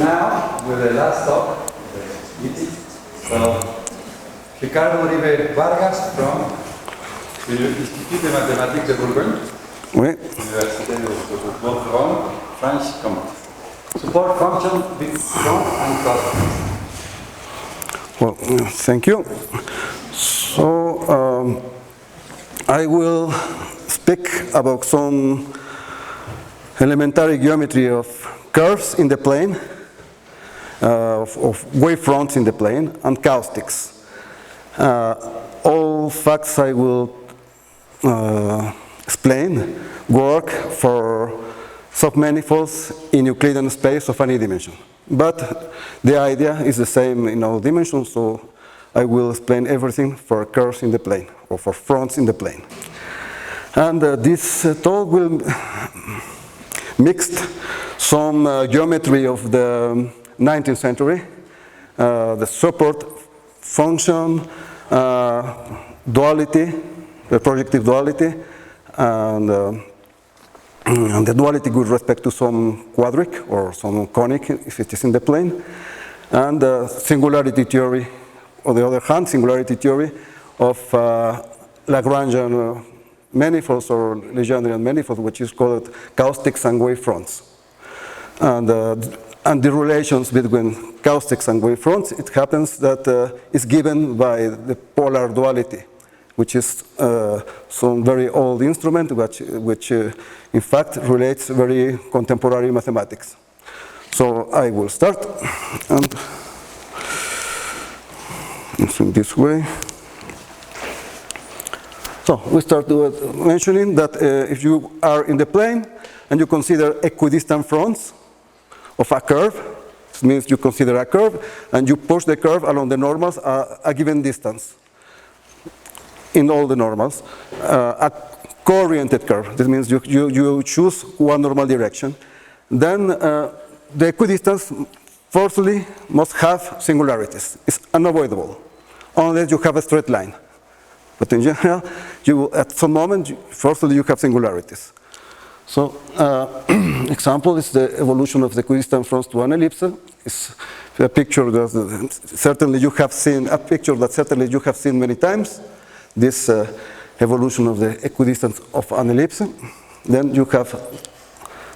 now, with the last talk, so Ricardo Uribe-Vargas from the Institut de Mathématiques de Bourgogne, Oui. Université Borgogne, Franche-Comté. Support function, big front and caustic. Well, thank you. So, I will speak about some elementary geometry of curves in the plane, of wavefronts in the plane, and caustics. All facts I will explain work for submanifolds in Euclidean space of any dimension. But the idea is the same in all dimensions, so I will explain everything for curves in the plane, or for fronts in the plane. And this talk will mix some geometry of the 19th century, the support function, duality, the projective duality, and the duality with respect to some quadric or some conic if it is in the plane, and singularity theory, on the other hand, singularity theory of Lagrangian manifolds or Legendrian manifolds, which is called caustics and wavefronts. And the relations between caustics and wavefronts, it happens that is given by the polar duality, which is some very old instrument which in fact relates very contemporary mathematics. So I will start, and it's in this way. So we start with mentioning that if you are in the plane and you consider equidistant fronts of a curve, this means you consider a curve and you push the curve along the normals a given distance in all the normals, a co-oriented curve. This means you choose one normal direction. Then the equidistance forcefully must have singularities. It's unavoidable, unless you have a straight line. But in general, at some moment, forcefully you have singularities. So, example is the evolution of the equidistant fronts to an ellipse. It's a picture that certainly you have seen many times. This evolution of the equidistance of an ellipse. Then you have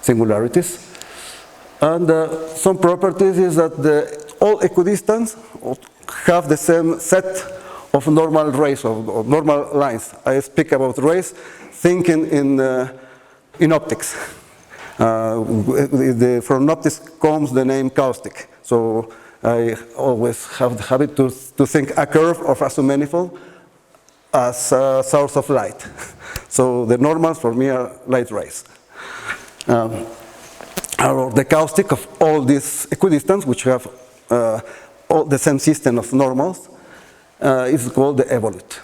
singularities. And some properties is that all equidistants have the same set of normal rays, or normal lines. I speak about rays thinking in optics. From optics comes the name caustic. So I always have the habit to think a curve of a submanifold as a source of light. So the normals for me are light rays. The caustic of all these equidistants, which have all the same system of normals, is called the evolute.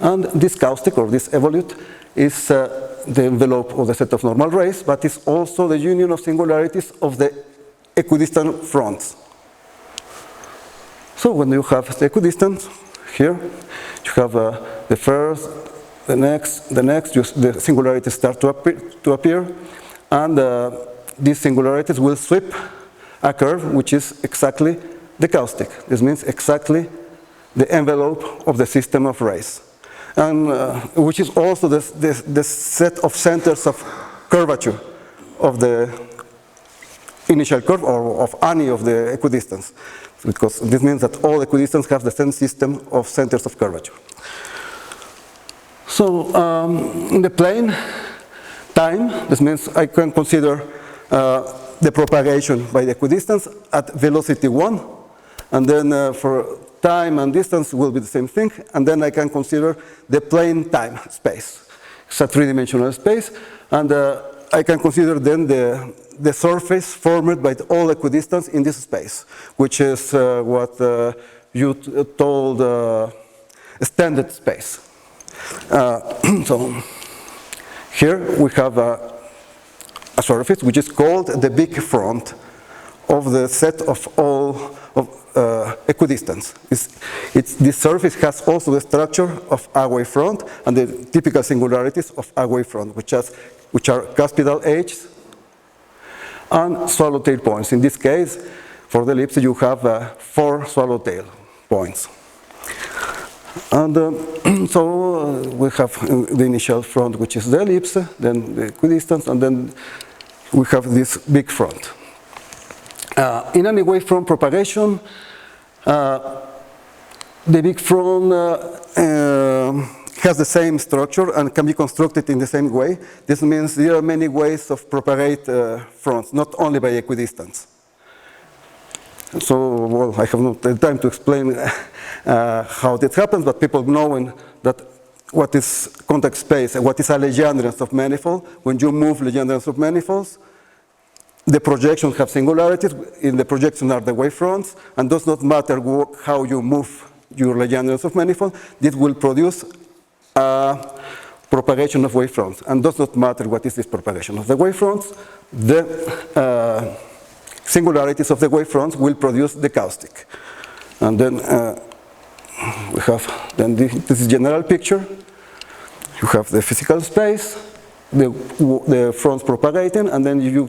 And this caustic, or this evolute, is the envelope of the set of normal rays, but is also the union of singularities of the equidistant fronts. So when you have the equidistant here, you have the first, the next, the singularities start to appear, and these singularities will sweep a curve which is exactly the caustic. This means exactly the envelope of the system of rays, and which is also the set of centers of curvature of the initial curve, or of any of the equidistants, because this means that all equidistants have the same system of centers of curvature. So in the plane time, this means I can consider the propagation by the equidistants at velocity 1, and then for time and distance will be the same thing, and then I can consider the plane time space. It's a three-dimensional space, and I can consider then the surface formed by all equidistants in this space, which is what you told extended space. So here we have a surface which is called the big front of the set of all equidistants. This surface has also the structure of a wavefront and the typical singularities of a wavefront, which are capital H and swallowtail points. In this case, for the ellipse, you have 4 swallowtail points. And so we have the initial front, which is the ellipse, then the equidistance, and then we have this big front. In any wavefront propagation, the big front has the same structure and can be constructed in the same way. This means there are many ways of propagate fronts, not only by equidistance. So, well, I have not the time to explain how this happens, but people knowing that what is contact space and what is a Legendrins of manifold, when you move Legendrins of manifolds, the projections have singularities. In the projection are the wavefronts, and does not matter how you move your Legendrins of manifold, this will produce a propagation of wavefronts, and does not matter what is this propagation of the wavefronts. The singularities of the wavefronts will produce the caustic. And then we have, then this is general picture. You have the physical space, the fronts propagating, and then you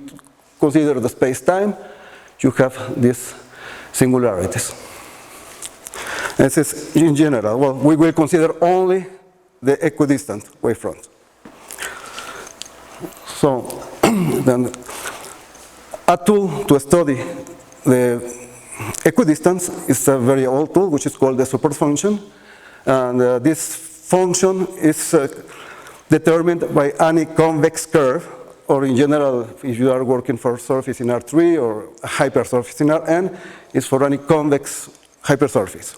consider the space-time, you have these singularities. This is in general. Well, we will consider only the equidistant wavefront. So then a tool to study the equidistance is a very old tool, which is called the support function. And this function is determined by any convex curve, or in general, if you are working for surface in R3 or a hypersurface in Rn, is for any convex hypersurface.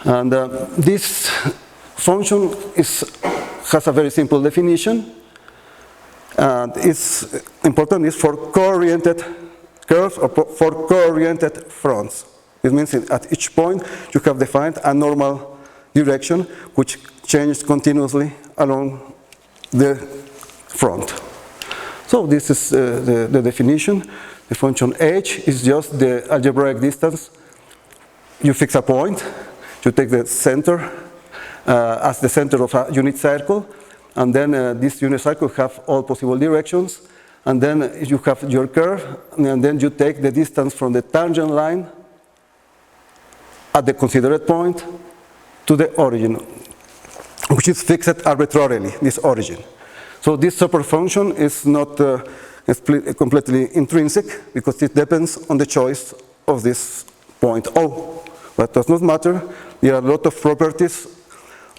And this function has a very simple definition. And it's important is for co-oriented curves or for co-oriented fronts. It means at each point you have defined a normal direction which changes continuously along the front. So this is the definition. The function h is just the algebraic distance. You fix a point, you take the center as the center of a unit circle, and then this unit circle have all possible directions, and then you have your curve, and then you take the distance from the tangent line at the considered point to the origin, which is fixed arbitrarily, this origin. So this support function is not completely intrinsic, because it depends on the choice of this point O. But does not matter. There are a lot of properties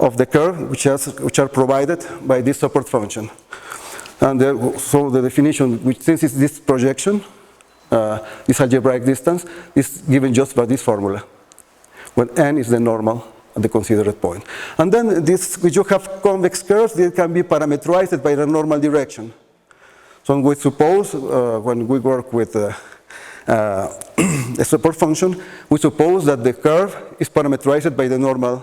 of the curve which are provided by this support function. And so the definition, which since it's this projection, this algebraic distance, is given just by this formula, when n is the normal at the considered point. And then this, which you have convex curves, they can be parameterized by the normal direction. So we suppose, when we work with a support function, we suppose that the curve is parameterized by the normal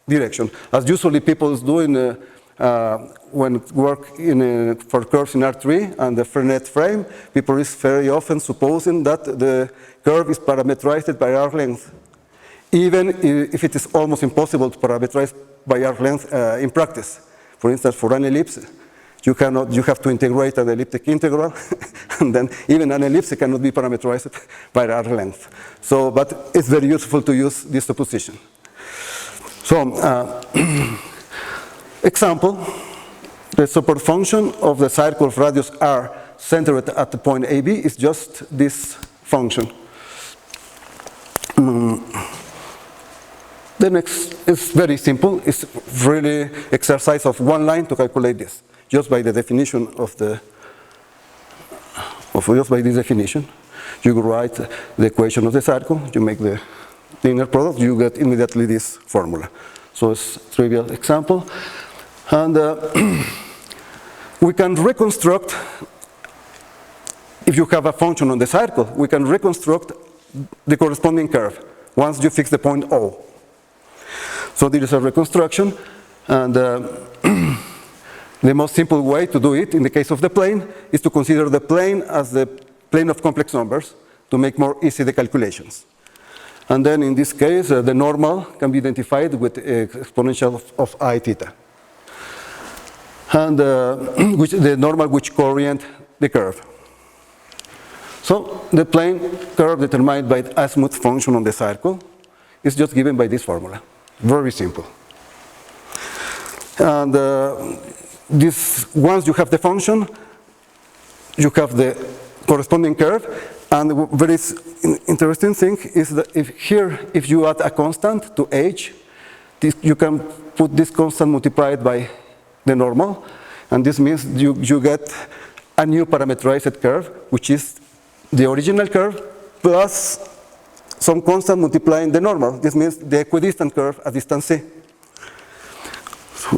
direction, as usually people do when work for curves in R3 and the Frenet frame. People is very often supposing that the curve is parameterized by arc length, even if it is almost impossible to parameterize by arc length in practice. For instance, for an ellipse, you have to integrate an elliptic integral, and then even an ellipse cannot be parameterized by arc length. So, but it's very useful to use this supposition. So, example, the support function of the circle of radius r centered at the point AB is just this function. The next is very simple. It's really exercise of one line to calculate this, just by the definition of just by this definition. You write the equation of the circle, you make the inner product, you get immediately this formula. So it's a trivial example. And we can reconstruct, if you have a function on the circle, we can reconstruct the corresponding curve once you fix the point O. So there is a reconstruction, and the most simple way to do it in the case of the plane is to consider the plane as the plane of complex numbers to make more easy the calculations. And then in this case, the normal can be identified with exponential of I theta. And the normal which co-orient the curve. So the plane curve determined by the azimuth function on the circle is just given by this formula. Very simple. And once you have the function, you have the corresponding curve. And the very interesting thing is that if you add a constant to h, you can put this constant multiplied by the normal. And this means you get a new parameterized curve, which is the original curve plus some constant multiplying the normal. This means the equidistant curve at distance c,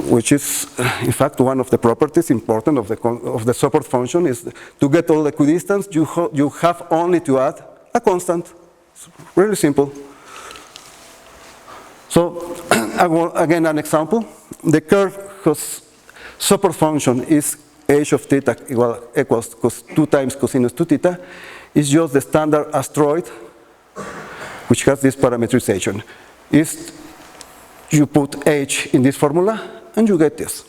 which is, in fact, one of the properties important of the support function is to get all the equidistants, you have only to add a constant. It's really simple. So, again, an example. The curve whose support function is h of theta equals 2 times cosinus 2 theta is just the standard asteroid, which has this parameterization. You put h in this formula, and you get this.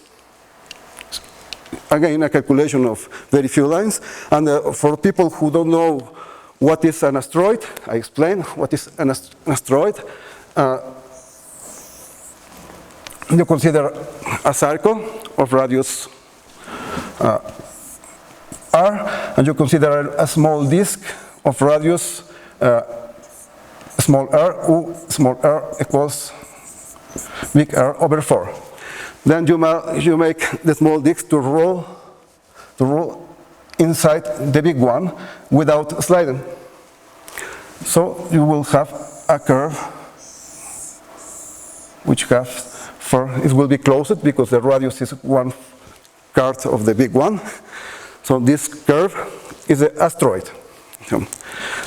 Again, a calculation of very few lines. And for people who don't know what is an asteroid, I explain what is an asteroid. You consider a circle of radius r, and you consider a small disk of radius small r equals big R over 4. Then you make the small disk to roll inside the big one without sliding. So you will have a curve which it will be closed because the radius is 1/4 of the big one. So this curve is an asteroid.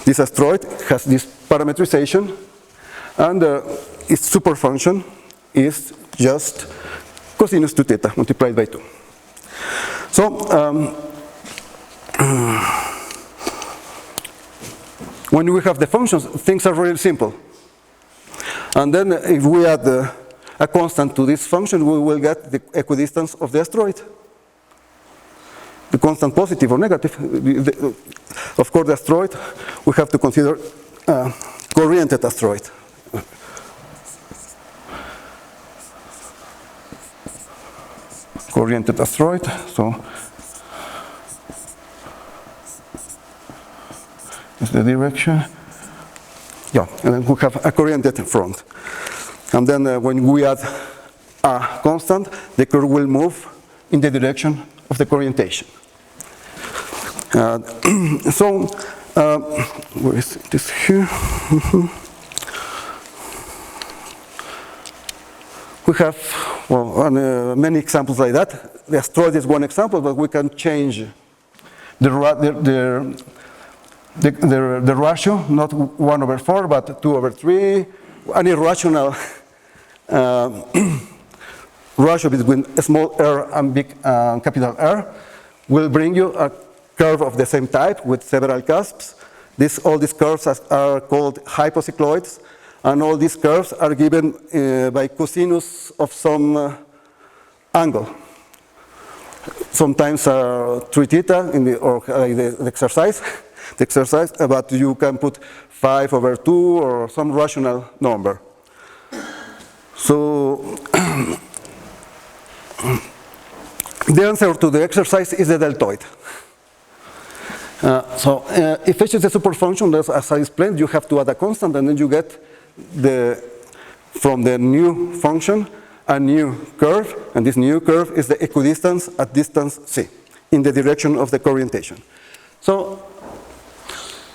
This asteroid has this parameterization, and its super function is just cosinus 2 theta multiplied by 2. So when we have the functions, things are really simple. And then if we add a constant to this function, we will get the equidistance of the asteroid. The constant positive or negative. Of course, the asteroid, we have to consider co-oriented asteroid. Co-oriented asteroid, so is the direction. Yeah, and then we have a co-oriented front. And then when we add a constant, the curve will move in the direction of the co-orientation. So, where is this here? We have many examples like that. The asteroid is one example, but we can change the ratio, not 1/4, but 2/3. An irrational ratio between a small r and big capital R will bring you a curve of the same type with several cusps. All these curves are called hypocycloids, and all these curves are given by cosinus of some angle. Sometimes 3 theta in the exercise, but you can put 5/2 or some rational number. So the answer to the exercise is the deltoid. If h is a super function, as I explained, you have to add a constant, and then you get from the new function a new curve, and this new curve is the equidistance at distance c in the direction of the co-orientation. So,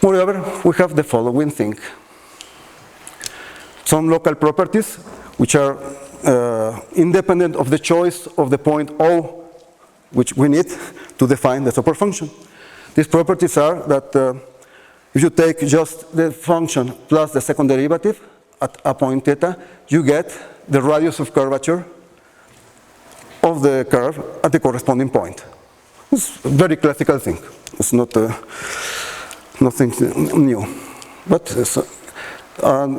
moreover, we have the following thing: some local properties which are independent of the choice of the point O, which we need to define the super function. These properties are that if you take just the function plus the second derivative at a point theta, you get the radius of curvature of the curve at the corresponding point. It's a very classical thing. It's not nothing new. But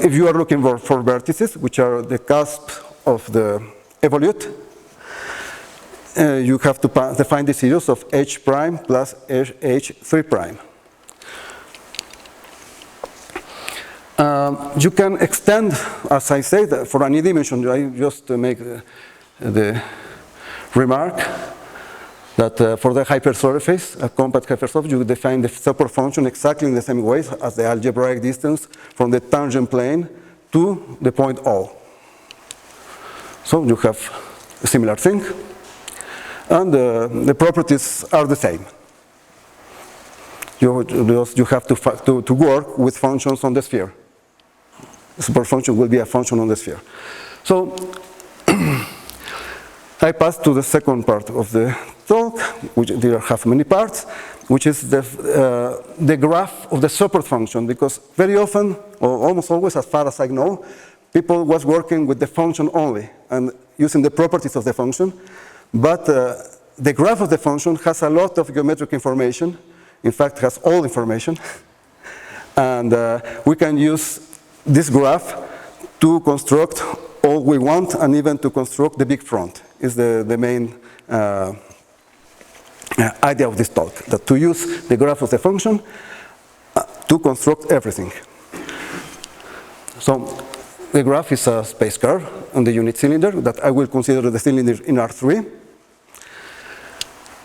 if you are looking for vertices, which are the cusp of the evolute, you have to define the series of h prime plus h3 prime. You can extend, as I said, for any dimension. I just make the remark that for the hypersurface, a compact hypersurface, you define the support function exactly in the same way as the algebraic distance from the tangent plane to the point O. So you have a similar thing, and the properties are the same. You have to work with functions on the sphere. The support function will be a function on the sphere. So I pass to the second part of the talk, which there have many parts, which is the graph of the support function, because very often, or almost always, as far as I know, people was working with the function only and using the properties of the function, but the graph of the function has a lot of geometric information, in fact has all information, and we can use this graph to construct all we want and even to construct the big front is the main idea of this talk, that to use the graph of the function to construct everything. So the graph is a space curve on the unit cylinder that I will consider the cylinder in R3,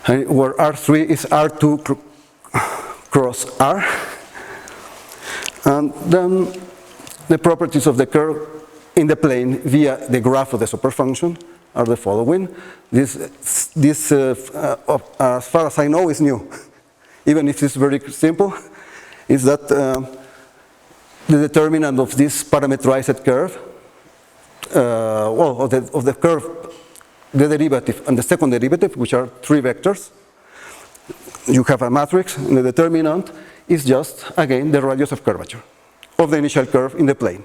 and where R3 is R2 cross R, and then the properties of the curve in the plane via the graph of the superfunction are the following. This as far as I know, is new. Even if it's very simple, is that the determinant of this parametrized curve, of the curve, the derivative and the second derivative, which are three vectors. You have a matrix, and the determinant is just, again, the radius of curvature of the initial curve in the plane.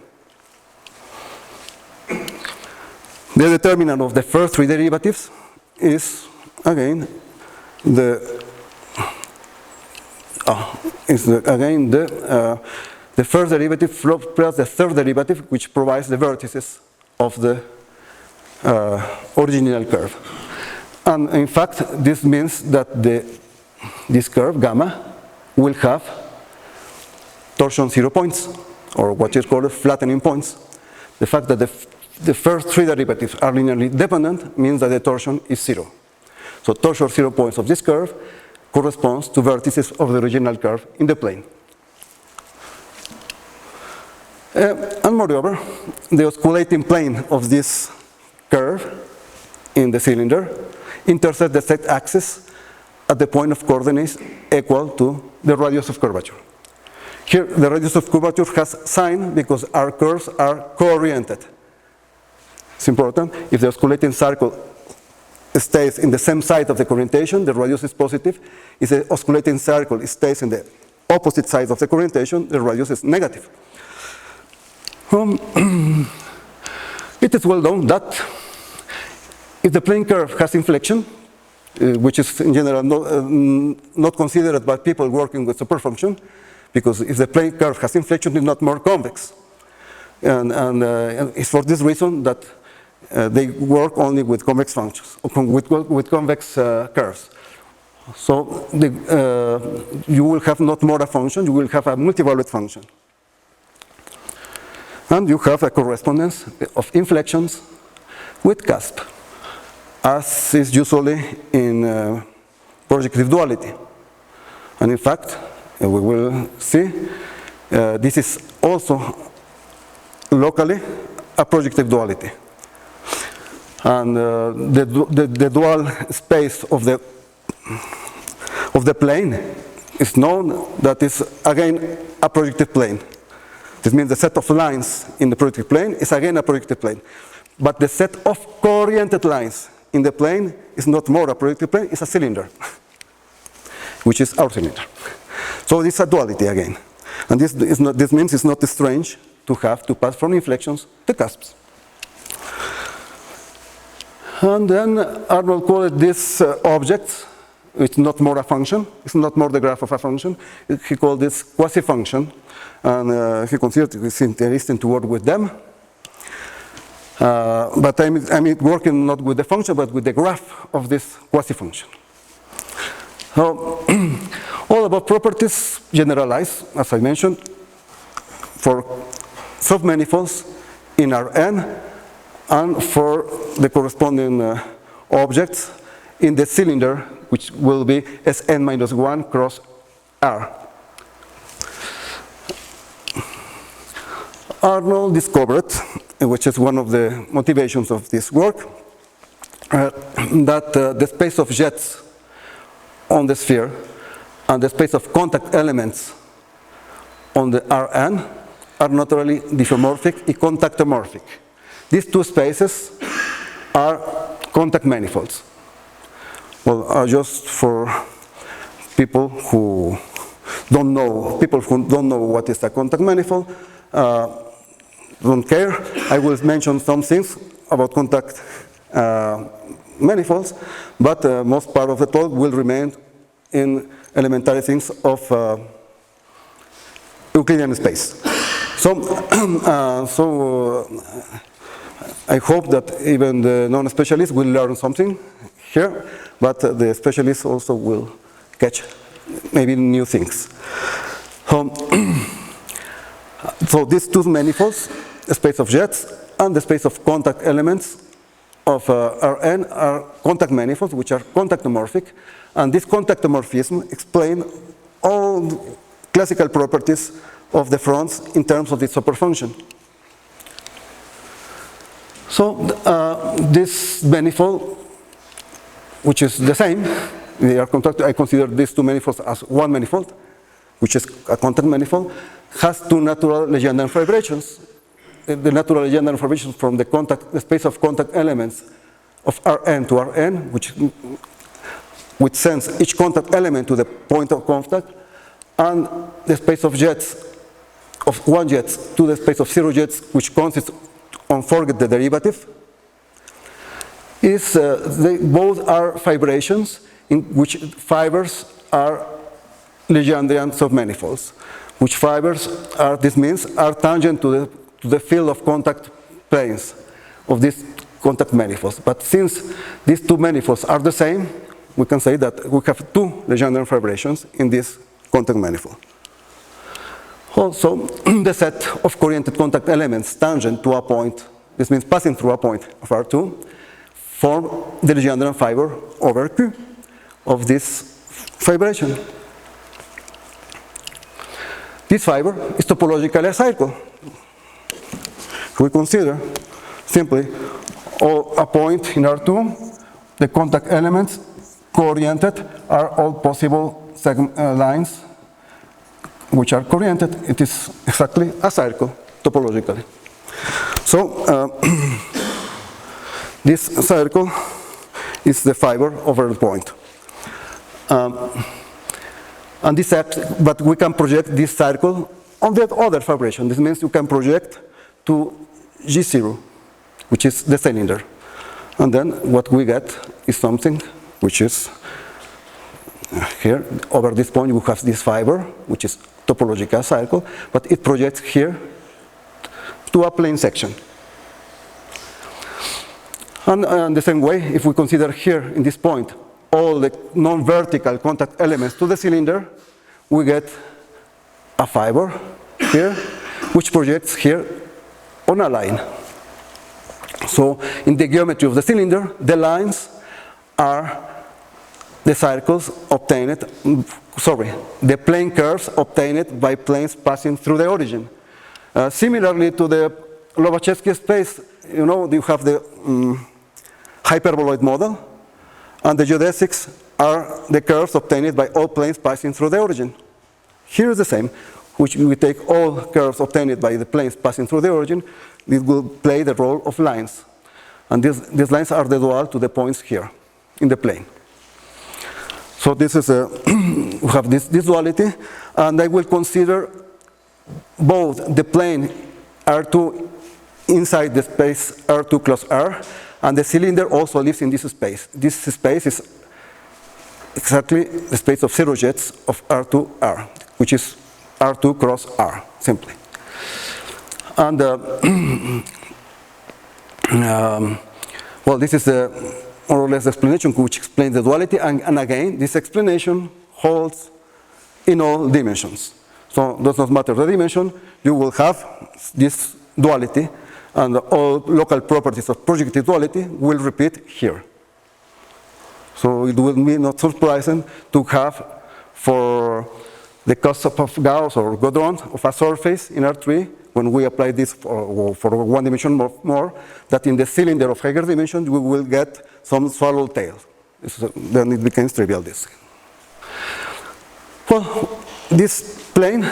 The determinant of the first three derivatives is, again, the first derivative plus the third derivative, which provides the vertices of the original curve. And in fact, this means that this curve, gamma, will have torsion 0 points, or what is called flattening points. The fact that the first three derivatives are linearly dependent means that the torsion is 0. So torsion 0 points of this curve corresponds to vertices of the original curve in the plane. And moreover, the osculating plane of this curve in the cylinder intersects the z-axis at the point of coordinates equal to the radius of curvature. Here, the radius of curvature has sign because our curves are co-oriented. It's important. If the osculating circle stays in the same side of the orientation, the radius is positive. If the osculating circle stays in the opposite side of the orientation, the radius is negative. It is well known that if the plane curve has inflection, which is in general not considered by people working with superfunction, because if the plane curve has inflection, it's not more convex. And it's for this reason that they work only with convex functions, with convex curves. So you will have not more a function, you will have a multivalued function. And you have a correspondence of inflections with cusp, as is usually in projective duality. And in fact, we will see, this is also locally a projective duality. And the dual space of the plane is known, that is again a projective plane. This means the set of lines in the projective plane is again a projective plane. But the set of co-oriented lines in the plane is not more a projective plane, it's a cylinder, which is our cylinder. So this is a duality again. And this means it's not strange to have to pass from inflections to cusps. And then Arnold called this object, it's not more a function, it's not more the graph of a function, he called this quasi-function, and he considered it interesting to work with them. But I'm working not with the function, but with the graph of this quasi-function. So, all about properties generalize, as I mentioned, for submanifolds in Rn, and for the corresponding objects in the cylinder, which will be Sn minus 1 cross R. Arnold discovered, which is one of the motivations of this work, that the space of jets on the sphere and the space of contact elements on the Rn are naturally diffeomorphic and contactomorphic. These two spaces are contact manifolds. Well, just for people who don't know what is a contact manifold, don't care, I will mention some things about contact manifolds, but most part of the talk will remain in elementary things of Euclidean space. I hope that even the non-specialists will learn something here, but the specialists also will catch maybe new things. So these two manifolds, the space of jets and the space of contact elements of Rn are contact manifolds, which are contactomorphic, and this contactomorphism explains all classical properties of the fronts in terms of the superfunction. So this manifold, which is the same, they are I consider these two manifolds as one manifold, which is a contact manifold, has two natural Legendrian fibrations. The natural Legendrian fibrations from the space of contact elements of Rn to Rn, which sends each contact element to the point of contact, and the space of jets, of one jets to the space of zero jets, which consists on forget the derivative, is they both are fibrations in which fibers are Legendrian submanifolds, which fibers are, this means, are tangent to the field of contact planes of these contact manifolds. But since these two manifolds are the same, we can say that we have two Legendrian fibrations in this contact manifold. Also, the set of cooriented contact elements tangent to a point, this means passing through a point of R2, form the Legendrian fiber over Q of this fibration. This fiber is topologically a circle. We consider simply a point in R2, the contact elements cooriented are all possible lines which are cooriented. It is exactly a circle topologically. So this circle is the fiber over the point. And this but we can project this circle on the other fibration. This means you can project to G0, which is the cylinder. And then what we get is something which is here, over this point we have this fiber, which is topological circle, but it projects here to a plane section. And the same way, if we consider here in this point all the non-vertical contact elements to the cylinder, we get a fiber here, which projects here on a line. So in the geometry of the cylinder, the lines are the circles obtained, the plane curves obtained by planes passing through the origin. Similarly to the Lobachevsky space, you know, you have the hyperboloid model, and the geodesics are the curves obtained by all planes passing through the origin. Here is the same, which we take all curves obtained by the planes passing through the origin, it will play the role of lines. And these lines are the dual to the points here in the plane. So this is we have this duality, and I will consider both the plane R2 inside the space R2 close R, and the cylinder also lives in this space. This space is exactly the space of zero jets of R2R, which is R2 cross R, simply. And well, this is the more or less explanation which explains the duality, and again, this explanation holds in all dimensions. So it does not matter the dimension, you will have this duality, and all local properties of projective duality will repeat here. So it will be not surprising to have, for the cost of Gauss or Godron of a surface in R3, when we apply this for one dimension more, that in the cylinder of higher dimension we will get some swallowtail. Then it becomes trivial disk. Well, this plane,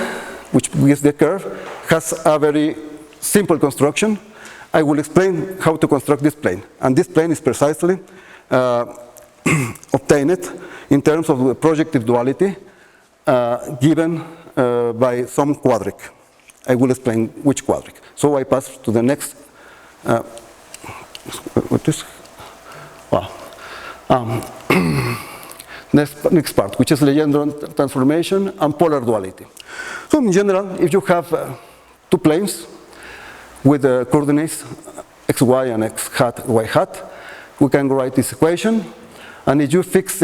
which gives the curve, has a very simple construction. I will explain how to construct this plane. And this plane is precisely obtained in terms of the projective duality given by some quadric. I will explain which quadric. So I pass to the next. What is? Well, next part, which is Legendre transformation and polar duality. So in general, if you have two planes with the coordinates xy and x hat, y hat, we can write this equation. And if you fix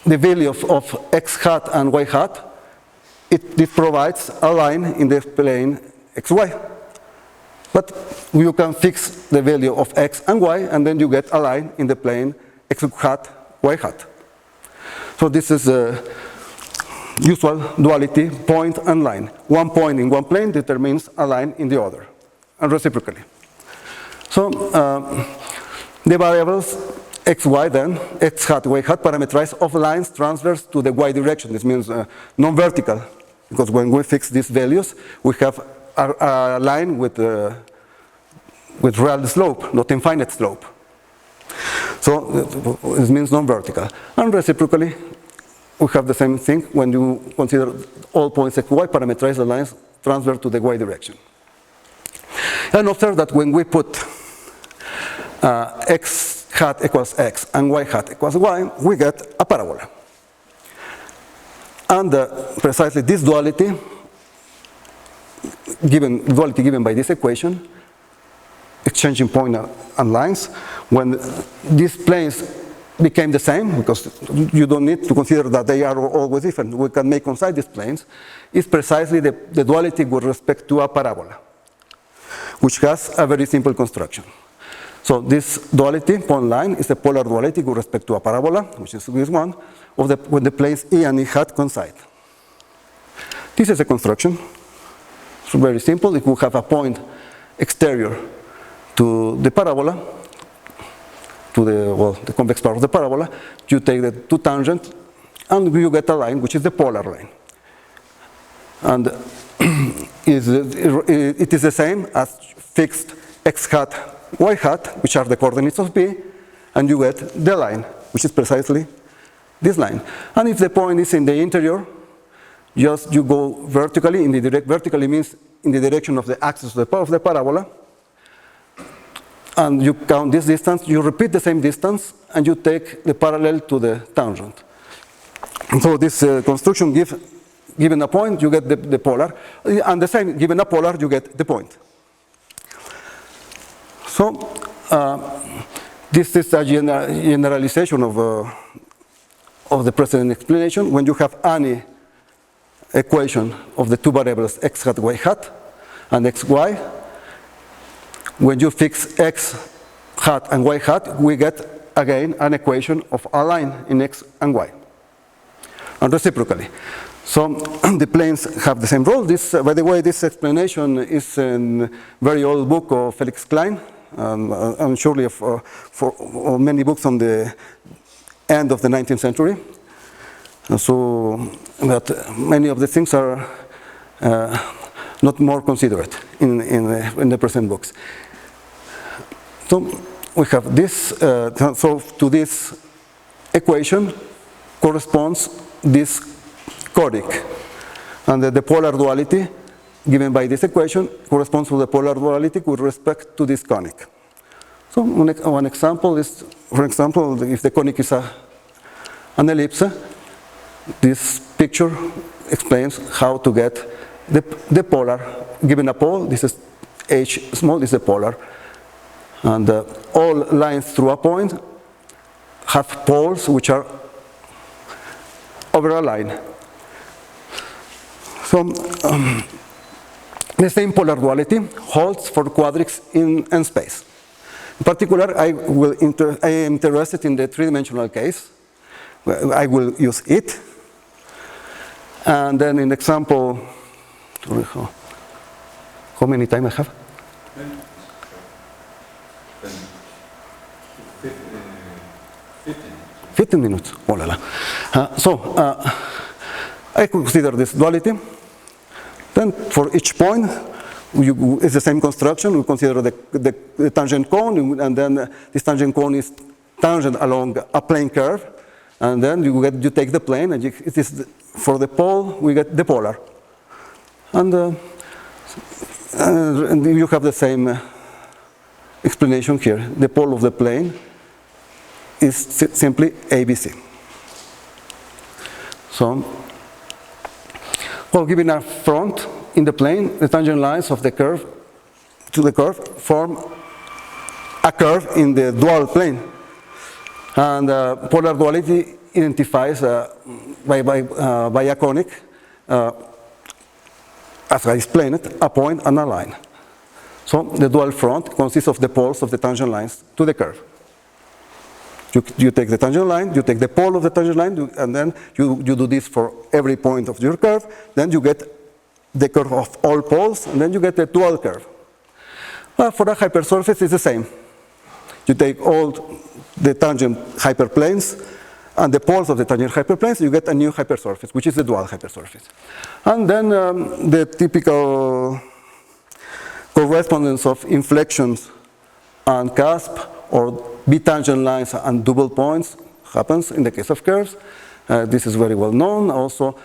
the value of x hat and y hat, it provides a line in the plane xy. But you can fix the value of x and y, and then you get a line in the plane x hat, y hat. So this is a usual duality, point and line. One point in one plane determines a line in the other, and reciprocally. So the variables xy then, x hat, y hat, parameterize of lines transverse to the y direction. This means non-vertical, because when we fix these values, we have a line with real slope, not infinite slope. So it means non-vertical. And reciprocally, we have the same thing when you consider all points xy, parameterize the lines transverse to the y direction. And observe that when we put x hat equals x and y hat equals y, we get a parabola. And precisely this duality given by this equation, exchanging point and lines, when these planes became the same, because you don't need to consider that they are always different, we can make coincide these planes, is precisely the duality with respect to a parabola, which has a very simple construction. So this duality, point line, is the polar duality with respect to a parabola, which is this one, when the planes E and E hat coincide. This is a construction. It's very simple. If we have a point exterior to the parabola, to the convex part of the parabola, you take the two tangents, and you get a line, which is the polar line. And it is the same as fixed x hat, y hat, which are the coordinates of P, and you get the line, which is precisely this line. And if the point is in the interior, just you go vertically, vertically means in the direction of the axis of the parabola, and you count this distance, you repeat the same distance, and you take the parallel to the tangent. And so this construction given a point, you get the polar, and the same, given a polar, you get the point. So this is a generalization of the precedent explanation. When you have any equation of the two variables x hat, y hat, and xy, when you fix x hat and y hat, we get again an equation of a line in x and y, and reciprocally. So the planes have the same role. This, by the way, this explanation is in a very old book of Felix Klein, and surely for many books on the end of the 19th century. And so that many of the things are not more considerate in the present books. So we have this, so to this equation corresponds this conic. And the polar duality given by this equation corresponds to the polar duality with respect to this conic. So one example is, for example, if the conic is an ellipse, this picture explains how to get the polar. Given a pole, this is h small, this is the polar. And all lines through a point have poles which are over a line. So The same polar duality holds for quadrics in n space. In particular, I am interested in the three-dimensional case. I will use it. And then in example, how many time I have? 15 minutes. Oh la la. I consider this duality. Then for each point, it's the same construction. We consider the tangent cone, and then this tangent cone is tangent along a plane curve. And then you take the plane, and it is for the pole, we get the polar. And you have the same explanation here. The pole of the plane is simply ABC. So, well, given a front in the plane, the tangent lines of the curve to the curve form a curve in the dual plane. And polar duality identifies by a conic, as I explained it, a point and a line. So the dual front consists of the poles of the tangent lines to the curve. You take the tangent line, you take the pole of the tangent line, and then you do this for every point of your curve. Then you get the curve of all poles, and then you get the dual curve. For a hypersurface, it's the same. You take all the tangent hyperplanes and the poles of the tangent hyperplanes, you get a new hypersurface, which is the dual hypersurface. And then the typical correspondence of inflections and cusp, or B-tangent lines and double points happens in the case of curves. This is very well known. Also,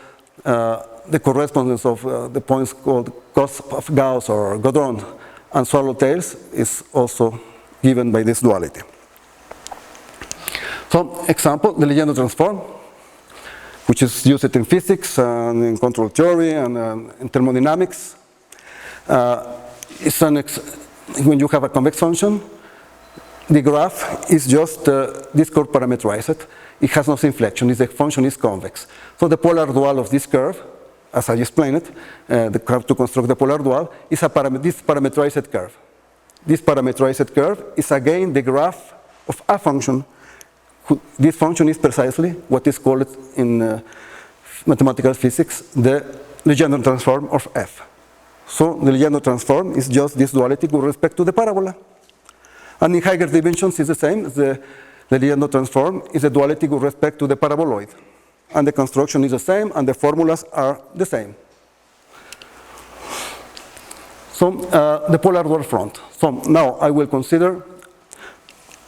the correspondence of the points called cusp of Gauss or Godron and swallowtails is also given by this duality. So, example, the Legendre transform, which is used in physics and in control theory and in thermodynamics. When you have a convex function, the graph is just this curve parameterized. It has no inflection. The function is convex. So the polar dual of this curve, as I explained it, the curve to construct the polar dual, is this parameterized curve. This parameterized curve is again the graph of a function. This function is precisely what is called in mathematical physics the Legendre transform of f. So the Legendre transform is just this duality with respect to the parabola. And in higher dimensions is the same. The Legendre transform is a duality with respect to the paraboloid. And the construction is the same, and the formulas are the same. So the polar dual front. So now I will consider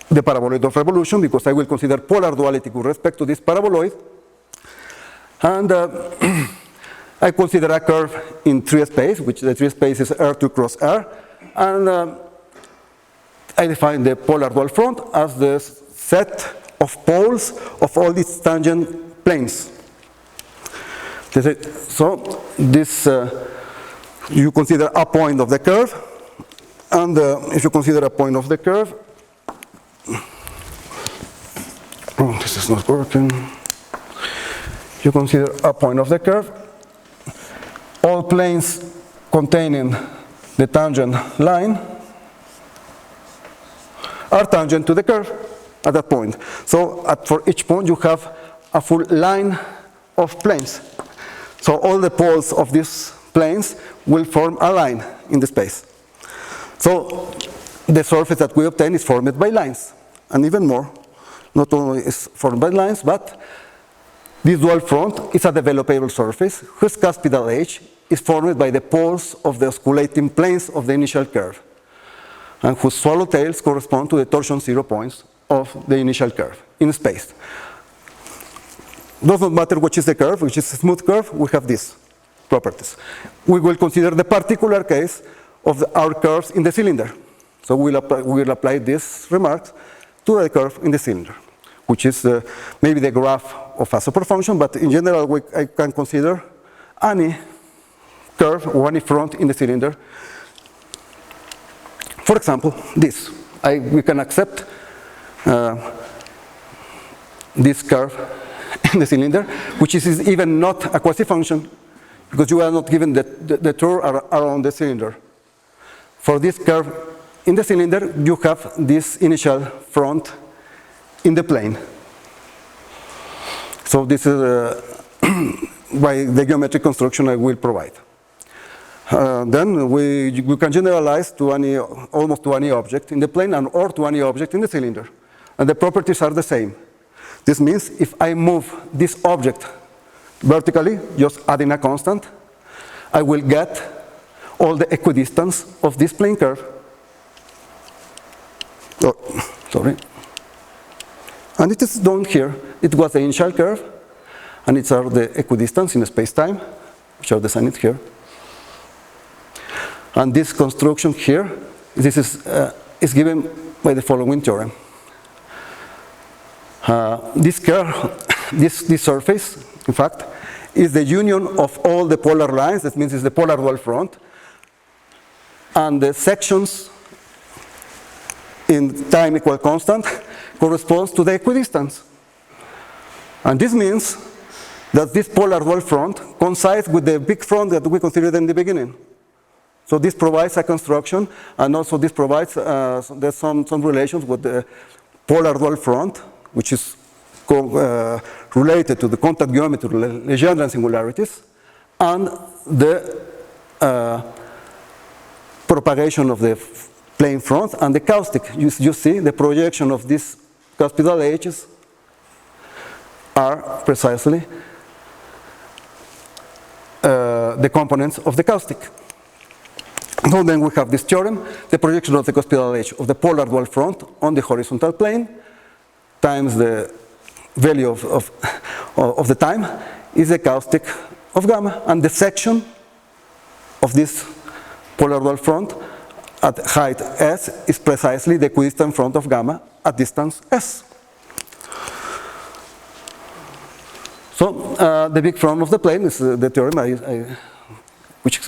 the paraboloid of revolution, because I will consider polar duality with respect to this paraboloid. And I consider a curve in 3 space, which the 3 space is R2 cross R. And I define the polar dual front as the set of poles of all these tangent planes. So this, you consider a point of the curve, and if you consider a point of the curve, oh, this is not working. You consider a point of the curve, all planes containing the tangent line are tangent to the curve at that point. So for each point you have a full line of planes. So all the poles of these planes will form a line in the space. So the surface that we obtain is formed by lines, and even more. Not only is formed by lines, but this dual front is a developable surface whose cuspidal edge is formed by the poles of the osculating planes of the initial curve, and whose swallowtails correspond to the torsion 0 points of the initial curve in space. Does not matter which is the curve, which is a smooth curve, we have these properties. We will consider the particular case of our curves in the cylinder. So we will apply these remarks to the curve in the cylinder, which is maybe the graph of a superfunction, but in general I can consider any curve or any front in the cylinder. For example, this. We can accept this curve in the cylinder, which is even not a quasi-function. because you are not given the tour around the cylinder. For this curve in the cylinder, you have this initial front in the plane. So this is by the geometric construction I will provide. Then we can generalize to almost to any object in the plane or to any object in the cylinder. And the properties are the same. This means if I move this object vertically, just adding a constant, I will get all the equidistants of this plane curve. Oh, sorry. And it is done here. It was the initial curve, and it are the equidistants in space-time, which are defined here. And this construction here, this is given by the following theorem. This curve, this surface, in fact, is the union of all the polar lines. That means it's the polar dual front, and the sections in time equal constant corresponds to the equidistance. And this means that this polar dual front coincides with the big front that we considered in the beginning. So this provides a construction, and also this provides there's some relations with the polar dual front, which is related to the contact geometry, Legendre singularities, and the propagation of the plane front and the caustic. You see the projection of these caspital edges are precisely the components of the caustic. So then we have this theorem, the projection of the caspital edge of the polar dual front on the horizontal plane times the value of the time is the caustic of gamma, and the section of this polar dual front at height s is precisely the equidistant front of gamma at distance s. So the big front of the plane is the theorem which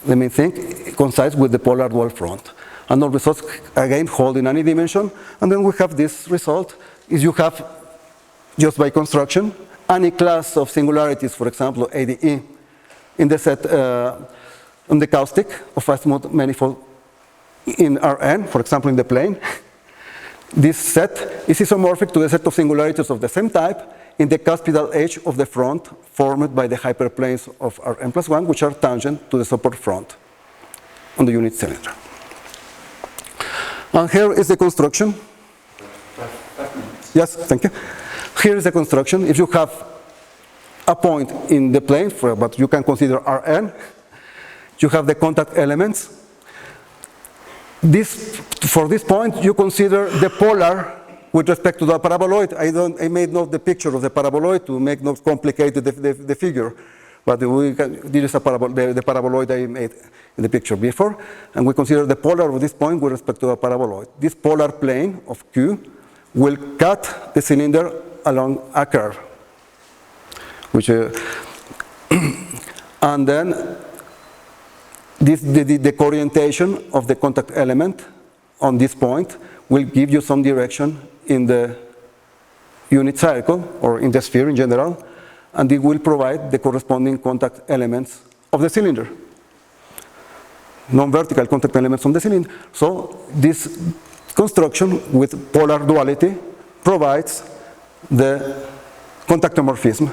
the main thing coincides with the polar dual front. And all results again hold in any dimension. And then we have this result is you have, just by construction, any class of singularities, for example, ADE, in the set on the caustic of azimuth manifold in Rn, for example, in the plane. This set is isomorphic to the set of singularities of the same type in the cuspidal edge of the front formed by the hyperplanes of Rn+1, which are tangent to the support front on the unit cylinder. And here is the construction. Yes, thank you. Here is the construction. If you have a point in the plane, but you can consider Rn, you have the contact elements. For this point, you consider the polar with respect to the paraboloid. I made not the picture of the paraboloid to make not complicated the figure, but this is the paraboloid I made in the picture before, and we consider the polar of this point with respect to the paraboloid. This polar plane of Q will cut the cylinder along a curve, which and then the coorientation of the contact element on this point will give you some direction in the unit circle or in the sphere in general, and it will provide the corresponding contact elements of the cylinder, non-vertical contact elements on the cylinder. So this construction with polar duality provides the contactomorphism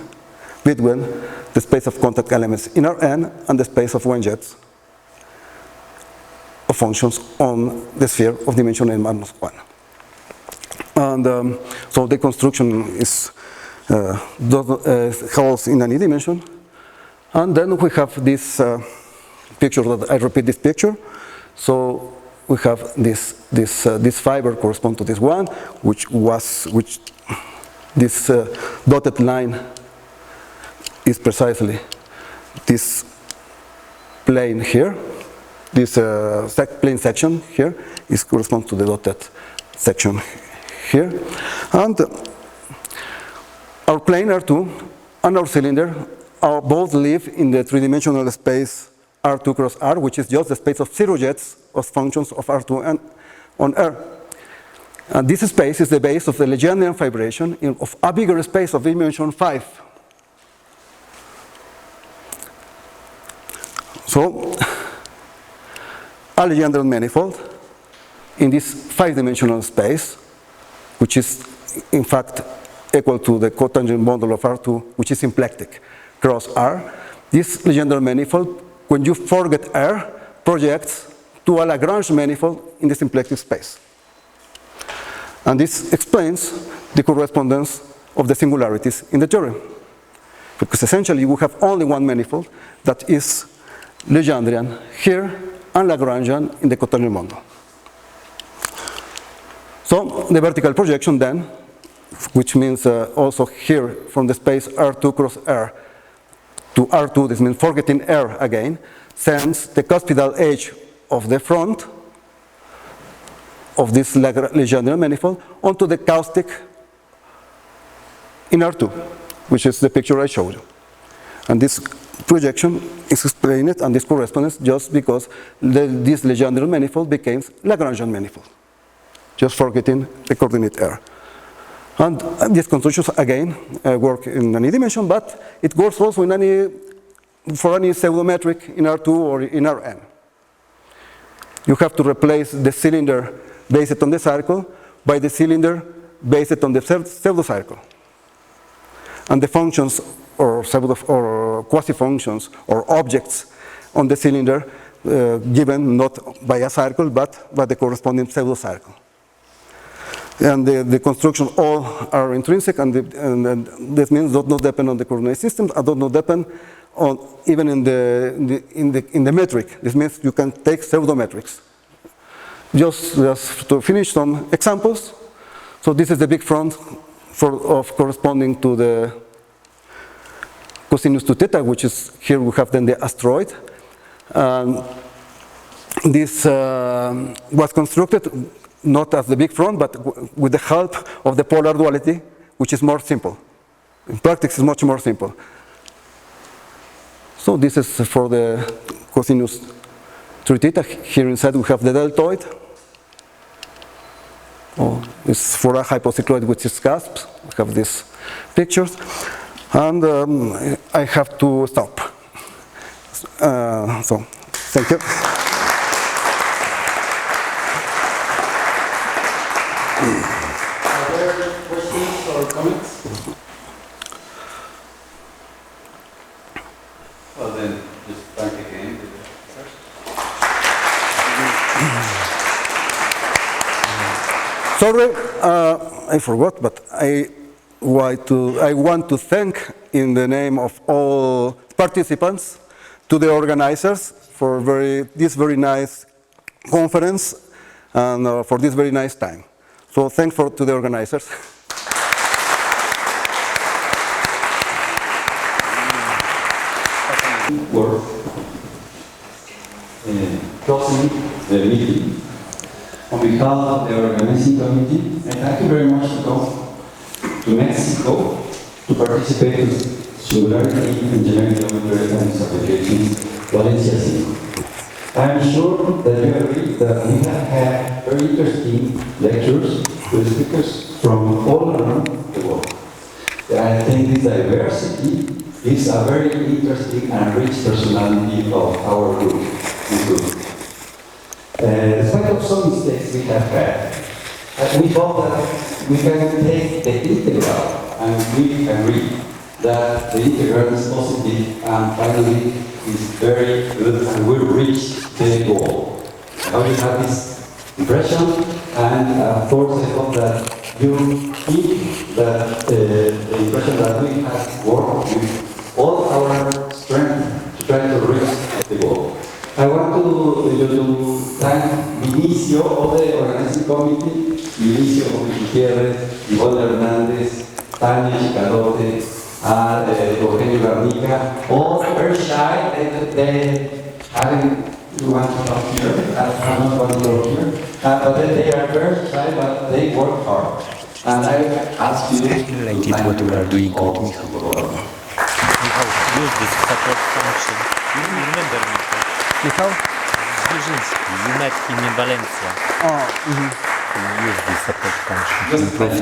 between the space of contact elements in Rn and the space of Wenjets of functions on the sphere of dimension n-1. And so the construction is holds in any dimension. And then we have this picture that I repeat this picture. So we have this fiber correspond to this one, which this dotted line is precisely this plane here. This plane section here is corresponds to the dotted section here. And our plane R2 and our cylinder both live in the three-dimensional space R2 cross R, which is just the space of zero jets of functions of R2 and on R. And this space is the base of the Legendrian fibration of a bigger space of dimension 5. So, a Legendre manifold in this 5-dimensional space, which is in fact equal to the cotangent bundle of R2, which is symplectic cross R. This Legendre manifold, when you forget R, projects to a Lagrange manifold in the symplectic space. And this explains the correspondence of the singularities in the theorem. Because essentially we have only one manifold that is Legendrian here and Lagrangian in the cotangent bundle. So the vertical projection then, which means also here from the space R2 cross R to R2, this means forgetting R again, sends the cuspidal edge of the front of this Legendrian manifold onto the caustic in R2, which is the picture I showed you. And this projection is explained and this correspondence just because this Legendrian manifold becomes Lagrangian manifold, just forgetting the coordinate R. And these constructions again work in any dimension, but it works also in for any pseudometric in R2 or in Rn. You have to replace the cylinder based on the circle by the cylinder based on the pseudo-circle. And the functions or quasi-functions or objects on the cylinder given not by a circle but by the corresponding pseudo-circle. And the construction all are intrinsic, and this means do not depend on the coordinate system, and do not depend on even in the metric. This means you can take pseudometrics. Just to finish some examples. So this is the big front of corresponding to the cosinus 2 theta, which is here we have then the asteroid. This was constructed not as the big front, but with the help of the polar duality, which is more simple. In practice, it's much more simple. So this is for the cosinus 3 theta. Here inside we have the deltoid. Oh, it's for a hypocycloid with its cusps. We have these pictures. And I have to stop. So, thank you. Are there questions or comments? Well then, just thank again to the professors. Sorry, I forgot, but I want to thank in the name of all participants to the organizers for this very nice conference and for this very nice time. So thanks to the organizers. For closing the meeting, on behalf of the organizing committee, I'd like you very much to come to Mexico to participate in Singularity Engineering Geometry and its applications, Valencia V. I am sure that you agree that we have had very interesting lectures with speakers from all around the world. I think this diversity is a very interesting and rich personality of our group. Despite of some mistakes we have had, we hope that we can take the integral and we agree that the integral is positive and finally is very good and will reach the goal. I hope you have this impression, and of course I hope that you keep the impression that we have worked with all our strength to try to reach the goal. I want to thank Vinicio of the organizing committee, Vinicio Gutiérrez, Ivonne Hernández, Tania Chicalote, Eugenio Garnica, all very shy. They haven't want to talk here, I'm not going to talk here, but they are very shy, but they work hard. And I ask you to related what you are doing with Michał. Michał, use this support function. You remember Michał? Michał? Zwierzyński. You met him in Valencia. Use this support function to improve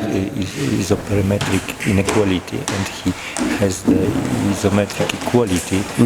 isometric inequality, and he has the isometric equality